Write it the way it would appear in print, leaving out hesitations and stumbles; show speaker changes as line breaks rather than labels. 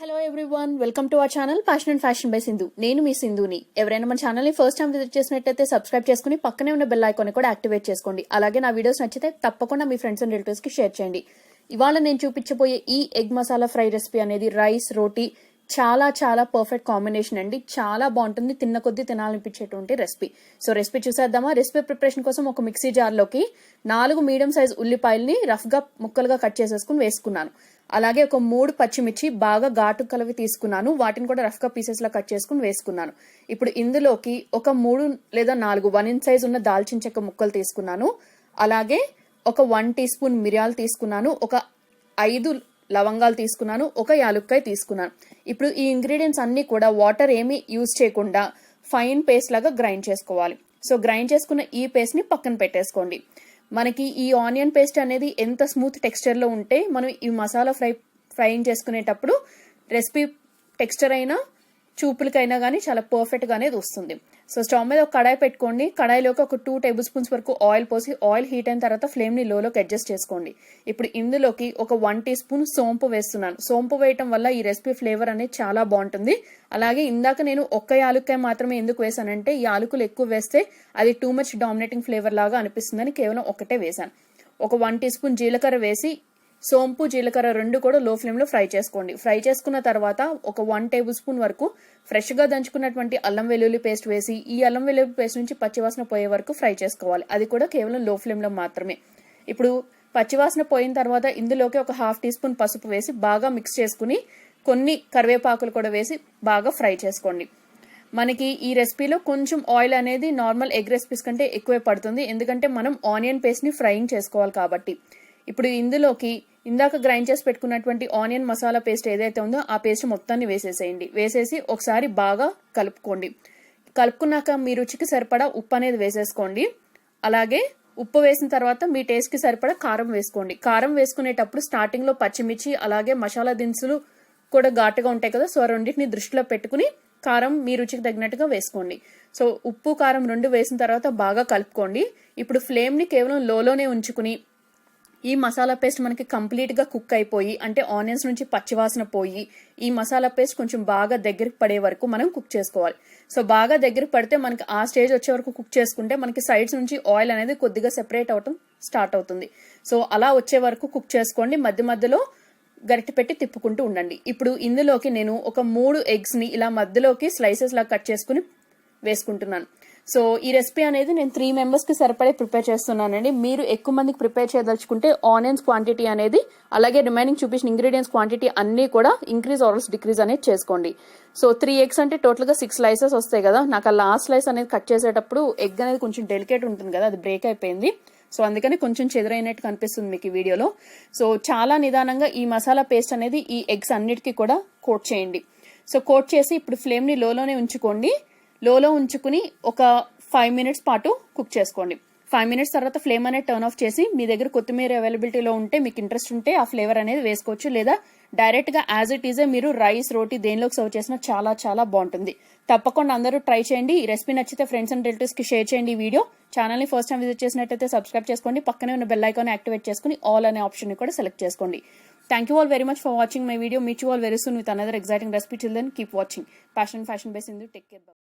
Hello everyone, welcome to our channel fashion and fashion by Sindhu. నేను మీ సింధుని. ఎవరైనా మన channel ని ఫస్ట్ టైం విజిట్ చేసినట్లయితే సబ్స్క్రైబ్ చేసుకుని పక్కనే ఉన్న బెల్ ఐకాన్ కూడా యాక్టివేట్ చేసుకోండి. అలాగే నా వీడియోస్ నచ్చితే తప్పకుండా మీ ఫ్రెండ్స్ అండ్ రిలేటివ్స్ కి షేర్ చేయండి. ఇవాళ నేను చూపించబోయే ఈ ఎగ్ మసాలా ఫ్రై రెసిపీ అనేది రైస్, రోటీ చాలా చాలా పర్ఫెక్ట్ కాంబినేషన్ అండి. చాలా బాగుంటుంది, తిన్న కొద్దీ తినాలనిపించేటువంటి రెసిపీ. సో రెసిపీ చూసేద్దామా. రెసిపీ ప్రిపరేషన్ కోసం ఒక మిక్సీ జార్లోకి 4 మీడియం సైజ్ ఉల్లిపాయల్ని రఫ్ గా ముక్కలుగా కట్ చేసేసుకుని వేసుకున్నాను. అలాగే ఒక 3 పచ్చిమిర్చి బాగా ఘాటు కలవి తీసుకున్నాను, వాటిని కూడా రఫ్ గా పీసెస్ లా కట్ చేసుకుని వేసుకున్నాను. ఇప్పుడు ఇందులోకి ఒక 3 లేదా 4 1 ఇంచ్ సైజ్ ఉన్న దాల్చిన చెక్క ముక్కలు తీసుకున్నాను. అలాగే ఒక 1 టీ స్పూన్ మిరియాలు తీసుకున్నాను, ఒక 5 లవంగాలు తీసుకున్నాను, ఒక యాలుక్కాయ తీసుకున్నాను. ఇప్పుడు ఈ ఇంగ్రీడియంట్స్ అన్ని కూడా వాటర్ ఏమీ యూజ్ చేయకుండా ఫైన్ పేస్ట్ లాగా గ్రైండ్ చేసుకోవాలి. సో గ్రైండ్ చేసుకున్న ఈ పేస్ట్ ని పక్కన పెట్టేసుకోండి. మనకి ఈ ఆనియన్ పేస్ట్ అనేది ఎంత స్మూత్ టెక్స్చర్ లో ఉంటే మనం ఈ మసాలా ఫ్రైయింగ్ చేసుకునేటప్పుడు రెసిపీ టెక్స్చర్ అయినా చూపులకైనా కానీ చాలా పర్ఫెక్ట్ గా అనేది వస్తుంది. సో స్టవ్ మీద ఒక కడాయి పెట్టుకోండి. కడాయిలోకి ఒక 2 టేబుల్ స్పూన్స్ వరకు ఆయిల్ పోసి ఆయిల్ హీట్ అయిన తర్వాత ఫ్లేమ్ ని లోకి అడ్జస్ట్ చేసుకోండి. ఇప్పుడు ఇందులోకి ఒక 1 టీ స్పూన్ సోంపు వేస్తున్నాను. సోంపు వేయటం వల్ల ఈ రెసిపీ ఫ్లేవర్ అనేది చాలా బాగుంటుంది. అలాగే ఇందాక నేను ఒక్క యాలుక్కాయ మాత్రమే ఎందుకు వేసానంటే యాలకులు ఎక్కువ వేస్తే అది టూ మచ్ డామినేటింగ్ ఫ్లేవర్ లాగా అనిపిస్తుందని కేవలం ఒకటే వేసాను. ఒక 1 టీ స్పూన్ జీలకర్ర వేసి సోంపు జీలకర్ర 2 కూడా లో ఫ్లేమ్ లో ఫ్రై చేసుకోండి. ఫ్రై చేసుకున్న తర్వాత ఒక 1 టేబుల్ స్పూన్ వరకు ఫ్రెష్ గా దంచుకున్నటువంటి అల్లం వెల్లుల్లి పేస్ట్ వేసి ఈ అల్లం వెల్లుల్లి పేస్ట్ నుంచి పచ్చివాసన పోయే వరకు ఫ్రై చేసుకోవాలి. అది కూడా కేవలం లో ఫ్లేమ్ లో మాత్రమే. ఇప్పుడు పచ్చివాసన పోయిన తర్వాత ఇందులోకి ఒక 1/2 టీ స్పూన్ పసుపు వేసి బాగా మిక్స్ చేసుకుని కొన్ని కరివేపాకులు కూడా వేసి బాగా ఫ్రై చేసుకోండి. మనకి ఈ రెసిపీలో కొంచెం ఆయిల్ అనేది నార్మల్ ఎగ్ రెసిపీస్ కంటే ఎక్కువే పడుతుంది, ఎందుకంటే మనం ఆనియన్ పేస్ట్ ని ఫ్రైయింగ్ చేసుకోవాలి కాబట్టి. ఇప్పుడు ఇందులోకి ఇందాక గ్రైండ్ చేసి పెట్టుకున్నటువంటి ఆనియన్ మసాలా పేస్ట్ ఏదైతే ఉందో ఆ పేస్ట్ మొత్తాన్ని వేసేసేయండి. వేసేసి ఒకసారి బాగా కలుపుకోండి. కలుపుకున్నాక మీ రుచికి సరిపడా ఉప్పు అనేది వేసేసుకోండి. అలాగే ఉప్పు వేసిన తర్వాత మీ టేస్ట్ కి సరిపడా కారం వేసుకోండి. కారం వేసుకునేటప్పుడు స్టార్టింగ్ లో పచ్చిమిర్చి అలాగే మసాలా దినుసులు కూడా ఘాటుగా ఉంటాయి కదా, సో ఆ రెండింటిని దృష్టిలో పెట్టుకుని కారం మీ రుచికి తగినట్టుగా వేసుకోండి. సో ఉప్పు కారం 2 వేసిన తర్వాత బాగా కలుపుకోండి. ఇప్పుడు ఫ్లేమ్ ని కేవలం లోలోనే ఉంచుకుని ఈ మసాలా పేస్ట్ మనకి కంప్లీట్ గా కుక్ అయిపోయి అంటే ఆనియన్స్ నుంచి పచ్చివాసన పోయి ఈ మసాలా పేస్ట్ కొంచెం బాగా దగ్గరికి పడే వరకు మనం కుక్ చేసుకోవాలి. సో బాగా దగ్గరికి పడితే మనకి ఆ స్టేజ్ వచ్చే వరకు కుక్ చేసుకుంటే మనకి సైడ్స్ నుంచి ఆయిల్ అనేది కొద్దిగా సెపరేట్ అవటం స్టార్ట్ అవుతుంది. సో అలా వచ్చే వరకు కుక్ చేసుకోండి. మధ్య మధ్యలో గరిటె పెట్టి తిప్పుకుంటూ ఉండండి. ఇప్పుడు ఇందులోకి నేను ఒక 3 ఎగ్స్ ని ఇలా మధ్యలోకి స్లైసెస్ లా కట్ చేసుకుని వేసుకుంటున్నాను. సో ఈ రెసిపీ అనేది నేను 3 మెంబర్స్ కి సరిపడే ప్రిపేర్ చేస్తున్నానండి. మీరు ఎక్కువ మందికి ప్రిపేర్ చేయదలుచుకుంటే ఆనియన్స్ క్వాంటిటీ అనేది అలాగే రిమైనింగ్ చూపించిన ఇంగ్రీడియంట్స్ క్వాంటిటీ అన్ని కూడా ఇంక్రీజ్ ఆర్ డిక్రీజ్ అనేది చేసుకోండి. సో 3 ఎగ్స్ అంటే టోటల్ గా 6 స్లైసెస్ వస్తాయి కదా. నాకు ఆ లాస్ట్ స్లైస్ అనేది కట్ చేసేటప్పుడు ఎగ్ అనేది కొంచెం డెలికేట్ ఉంటుంది కదా, అది బ్రేక్ అయిపోయింది. సో అందుకని కొంచెం చెదరైనట్టు కనిపిస్తుంది మీకు ఈ వీడియోలో. సో చాలా నిదానంగా ఈ మసాలా పేస్ట్ అనేది ఈ ఎగ్స్ అన్నిటికీ కూడా కోట్ చేయండి. సో కోట్ చేసి ఇప్పుడు ఫ్లేమ్ ని లోలోనే ఉంచుకోండి. లోలో ఉంచుకుని ఒక 5 మినిట్స్ పాటు కుక్ చేసుకోండి. 5 మినిట్స్ తర్వాత ఫ్లేమ్ అనేది టర్న్ ఆఫ్ చేసి మీ దగ్గర కొత్తిమీర అవైలబిలిటీలో ఉంటే మీకు ఇంట్రెస్ట్ ఉంటే ఆ ఫ్లేవర్ అనేది వేసుకోవచ్చు, లేదా డైరెక్ట్ గా యాజ్ ఇట్ ఈజే మీరు రైస్, రోటీ దేనిలోకి సర్వ్ చేసినా చాలా చాలా బాగుంటుంది. తప్పకుండా అందరూ ట్రై చేయండి. ఈ రెసిపీ నచ్చితే ఫ్రెండ్స్ అండ్ రిలేటివ్స్ కి షేర్ చేయండి. ఈ వీడియో ఛానల్ ని ఫస్ట్ టైం విజిట్ చేసినట్టయితే సబ్స్క్రైబ్ చేసుకోండి. పక్కనే ఉన్న బెల్ ఐకాన్ యాక్టివేట్ చేసుకుని ఆల్ అనే ఆప్షన్ ని కూడా సెలెక్ట్ చేసుకోండి. Thank you all very much for watching my video. Meet you all very soon with another exciting recipe. Till then, keep watching. Passion Fashion by Sindhu. Take care. Bye.